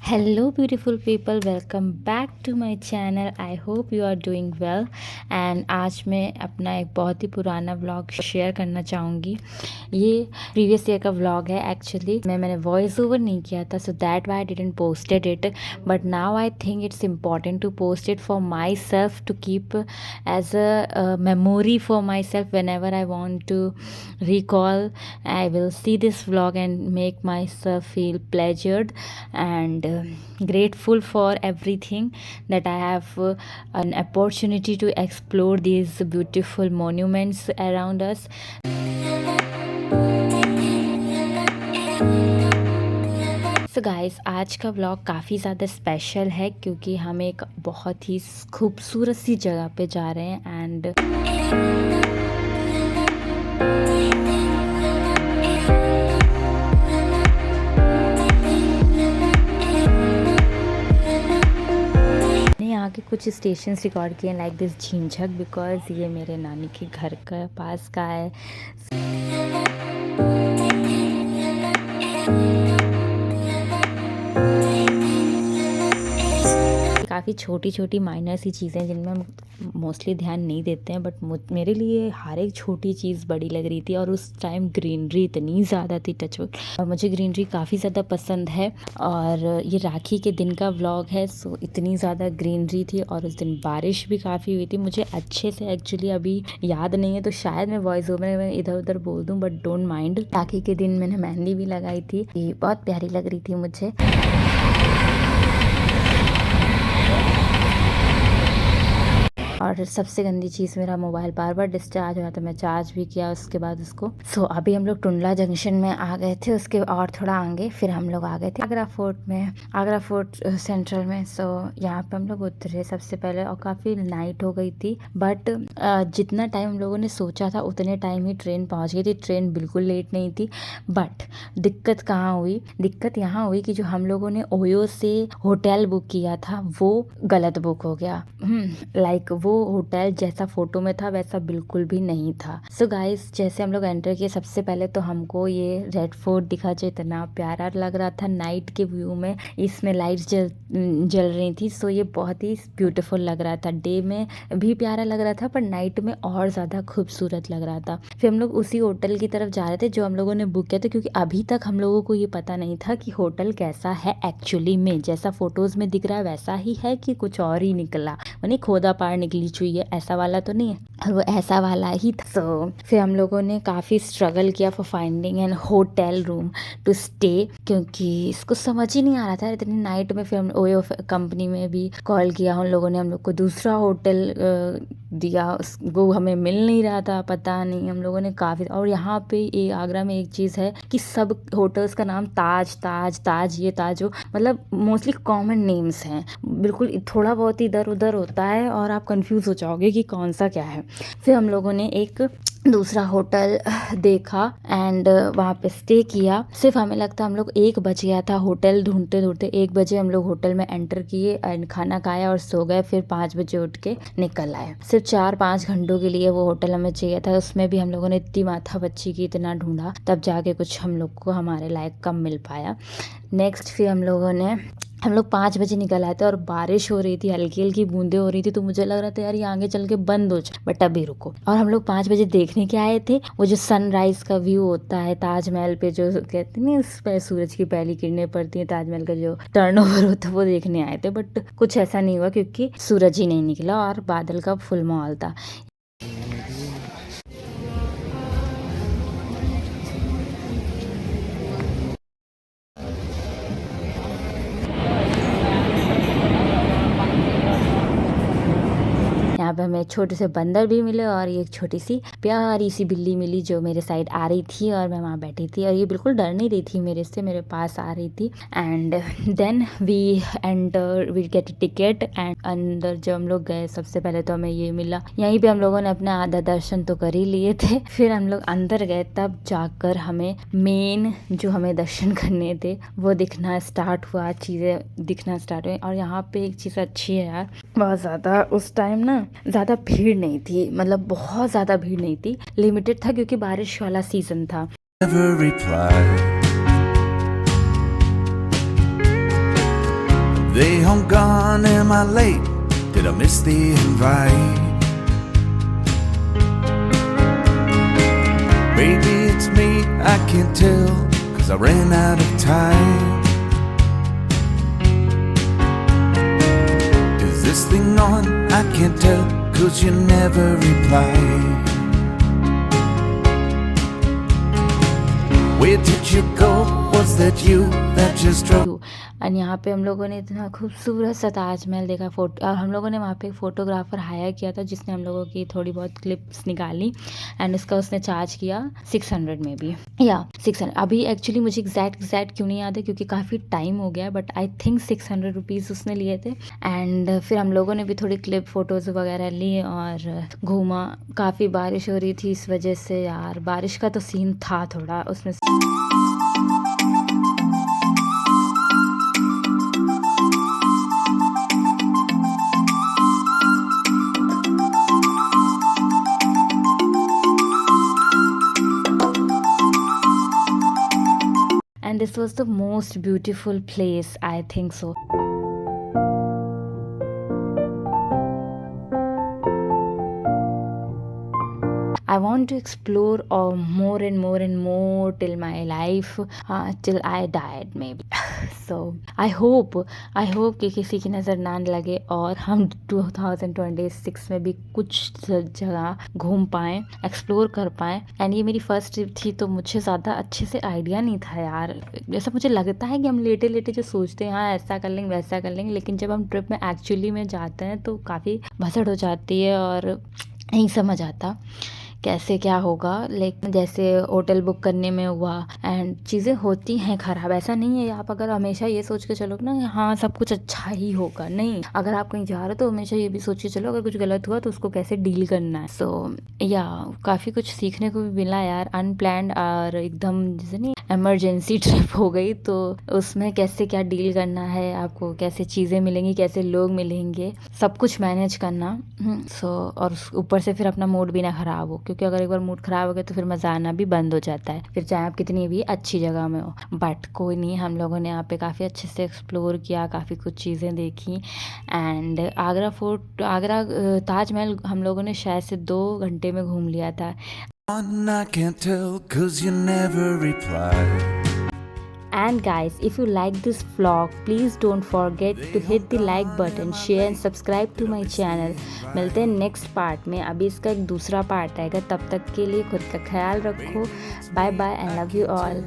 Hello, beautiful people. Welcome back to my channel. I hope you are doing well. And आज मैं अपना एक बहुत ही पुराना व्लॉग शेयर करना चाहूँगी। ये प्रीवियस ईयर का व्लॉग है। एक्चुअली मैंने वॉइस ओवर नहीं किया था, so that why I didn't posted it, but now I think it's important to post it for my self, to keep as a memory for myself. Whenever I want to recall, I will see this vlog and make myself feel pleasured and grateful for everything that I have an opportunity to explore these beautiful monuments around us. So guys, आज का vlog काफ़ी ज़्यादा special है क्योंकि हम एक बहुत ही खूबसूरत सी जगह पे जा रहे हैं एंड यहाँ के कुछ स्टेशंस रिकॉर्ड किए लाइक दिस झींझक, बिकॉज ये मेरे नानी के घर का पास का है। काफ़ी छोटी छोटी माइनर सी चीज़ें जिनमें हम मोस्टली ध्यान नहीं देते हैं, बट मेरे लिए हर एक छोटी चीज़ बड़ी लग रही थी। और उस टाइम ग्रीनरी इतनी ज़्यादा थी, टचवुड, और मुझे ग्रीनरी काफ़ी ज़्यादा पसंद है। और ये राखी के दिन का व्लॉग है, सो इतनी ज़्यादा ग्रीनरी थी और उस दिन बारिश भी काफ़ी हुई थी। मुझे अच्छे से एक्चुअली अभी याद नहीं है, तो शायद मैं वॉइस ओवर में इधर उधर बोल दूँ, बट डोंट माइंड। राखी के दिन मैंने मेहंदी भी लगाई थी, ये बहुत प्यारी लग रही थी मुझे। और सबसे गंदी चीज़, मेरा मोबाइल बार बार डिस्चार्ज हुआ, तो मैं चार्ज भी किया उसके बाद उसको। सो अभी हम लोग टुंडला जंक्शन में आ गए थे, उसके और थोड़ा आगे फिर हम लोग आ गए थे आगरा फोर्ट में, आगरा फोर्ट सेंट्रल में। सो यहाँ पे हम लोग उतरे सबसे पहले और काफ़ी नाइट हो गई थी, बट जितना टाइम हम लोगों ने सोचा था उतने टाइम ही ट्रेन पहुँच गई थी। ट्रेन बिल्कुल लेट नहीं थी, बट दिक्कत कहाँ हुई? दिक्कत यहाँ हुई कि जो हम लोगों ने ओयो से होटल बुक किया था वो गलत बुक हो गया। लाइक वो होटल जैसा फोटो में था वैसा बिल्कुल भी नहीं था। सो गाइस, जैसे हम लोग एंटर किए, सबसे पहले तो हमको ये रेड फोर्ट दिखा जो इतना प्यारा लग रहा था नाइट के व्यू में। इसमें लाइट्स जल रही थी, सो ये बहुत ही ब्यूटीफुल लग रहा था। डे में भी प्यारा लग रहा था, पर नाइट में और ज़्यादा खूबसूरत लग रहा था। फिर हम लोग उसी होटल की तरफ जा रहे थे जो हम लोगों ने बुक किया था, क्योंकि अभी तक हम लोगों को ये पता नहीं था कि होटल कैसा है एक्चुअली में। जैसा फोटोज़ में दिख रहा है वैसा ही है कि कुछ और ही निकला, यानी खोदा पार निकली चुई है, ऐसा वाला तो नहीं है। और वो ऐसा वाला ही था। सो फिर हम लोगों ने काफ़ी स्ट्रगल किया for finding an hotel room to stay, क्योंकि इसको समझ ही नहीं आ रहा था इतनी नाइट में। फिर हम ओयो कंपनी में भी कॉल किया, उन लोगों ने हम लोग को दूसरा होटल दिया, वो हमें मिल नहीं रहा था, पता नहीं हम लोगों ने काफ़ी। और यहाँ पे ये आगरा में एक चीज़ है कि सब होटल्स का नाम ताज ताज ताज, ये ताज वो, मतलब मोस्टली कॉमन नेम्स हैं, बिल्कुल थोड़ा बहुत इधर उधर होता है और आप कंफ्यूज हो जाओगे कि कौन सा क्या है। फिर हम लोगों ने एक दूसरा होटल देखा एंड वहाँ पे स्टे किया। सिर्फ हमें लगता हम लोग 1 बज गया था होटल ढूंढते ढूंढते। 1 बजे हम लोग होटल में एंटर किए एंड खाना खाया और सो गए। फिर 5 बजे उठ के निकल आए। सिर्फ 4-5 घंटों के लिए वो होटल हमें चाहिए था, उसमें भी हम लोगों ने इतनी माथा बच्ची की इतना ढूंढा, तब जाके कुछ हम लोग को हमारे लायक कम मिल पाया। नेक्स्ट फिर हम लोग 5 बजे निकल आए थे और बारिश हो रही थी, हल्की हल्की बूंदे हो रही थी, तो मुझे लग रहा था यार ये आगे चल के बंद हो जाए, बट अभी रुको। और हम लोग 5 बजे देखने के आए थे वो जो सनराइज का व्यू होता है ताजमहल पे, जो कहते नहीं उस पर सूरज की पहली किरणें पड़ती हैं, ताजमहल का जो टर्नओवर होता है वो देखने आए थे। बट कुछ ऐसा नहीं हुआ क्योंकि सूरज ही नहीं निकला और बादल का फुल माहौल था। यहाँ पे हमें छोटे से बंदर भी मिले और एक छोटी सी प्यारी सी बिल्ली मिली जो मेरे साइड आ रही थी और मैं वहाँ बैठी थी, और ये बिल्कुल डर नहीं रही थी मेरे से, मेरे पास आ रही थी। And then we get ticket एंड अंदर जब हम लोग गए, सबसे पहले तो हमें ये मिला, यहीं पे हम लोगों ने अपना आधा दर्शन तो कर ही लिए थे। फिर हम लोग अंदर गए, तब जाकर हमें मेन जो हमें दर्शन करने थे वो दिखना स्टार्ट हुआ, चीज़ें दिखना स्टार्ट हुई। और यहाँ पे एक चीज़ अच्छी है यार, बहुत ज़्यादा उस टाइम ना ज़्यादा भीड़ नहीं थी, मतलब बहुत ज़्यादा भीड़ नहीं थी, लिमिटेड था क्योंकि बारिश वाला सीज़न था। I'm gone, am I late? Did I miss the invite? Maybe it's me, I can't tell, 'cause I ran out of time. Is this thing on? I can't tell, 'cause you never reply. Where did you go? Was that you that just drove? और यहाँ पे हम लोगों ने इतना खूबसूरत सा ताजमहल देखा फोटो, और हम लोगों ने वहाँ पे एक फ़ोटोग्राफ़र हायर किया था जिसने हम लोगों की थोड़ी बहुत क्लिप्स निकाली, एंड उसका उसने चार्ज किया 600 में भी, या 600। अभी एक्चुअली मुझे एग्जैक्ट क्यों नहीं याद है क्योंकि काफ़ी टाइम हो गया, बट आई थिंक 600 रुपीज़ उसने लिए थे। एंड फिर हम लोगों ने भी थोड़ी क्लिप फ़ोटोज़ वगैरह ली और घूमा। काफ़ी बारिश हो रही थी, इस वजह से यार बारिश का तो सीन था थोड़ा उसमें। And this was the most beautiful place, I think so. I want to explore more and more till my life, till I died maybe. So I hope कि किसी की नज़र ना लगे और हम 2026 में भी कुछ जगह घूम पाएँ, एक्सप्लोर कर पाएँ। एंड ये मेरी फर्स्ट ट्रिप थी तो मुझे ज़्यादा अच्छे से आइडिया नहीं था यार। जैसा मुझे लगता है कि हम लेटे जो सोचते हैं हाँ ऐसा कर लेंगे वैसा कर लेंगे, लेकिन जब हम ट्रिप में एक्चुअली में जाते हैं तो काफ़ी भसड़ हो जाती है और नहीं समझ आता कैसे क्या होगा। लेकिन जैसे होटल बुक करने में हुआ, एंड चीज़ें होती हैं ख़राब, ऐसा नहीं है आप अगर हमेशा ये सोच के चलो ना हाँ सब कुछ अच्छा ही होगा, नहीं। अगर आप कहीं जा रहे हो तो हमेशा ये भी सोच के चलो अगर कुछ गलत हुआ तो उसको कैसे डील करना है। सो या काफ़ी कुछ सीखने को भी मिला यार, अनप्लैंड और एकदम जैसे नहीं इमरजेंसी ट्रिप हो गई तो उसमें कैसे क्या डील करना है, आपको कैसे चीज़ें मिलेंगी, कैसे लोग मिलेंगे, सब कुछ मैनेज करना। सो और ऊपर से फिर अपना मूड भी ना ख़राब हो, क्योंकि अगर एक बार मूड ख़राब हो गया तो फिर मज़ा आना भी बंद हो जाता है, फिर चाहे आप कितनी भी अच्छी जगह में हो। बट कोई नहीं, हम लोगों ने यहाँ पे काफ़ी अच्छे से एक्सप्लोर किया, काफ़ी कुछ चीज़ें देखी। एंड आगरा ताजमहल हम लोगों ने शायद से 2 घंटे में घूम लिया था। I can't tell 'cause you never reply. And guys, if you like this vlog, please don't forget to hit the like button, share and subscribe to my channel. मिलते हैं नेक्स्ट पार्ट में। अभी इसका एक दूसरा पार्ट आएगा, तब तक के लिए खुद का ख्याल रखो। Bye bye and love you all.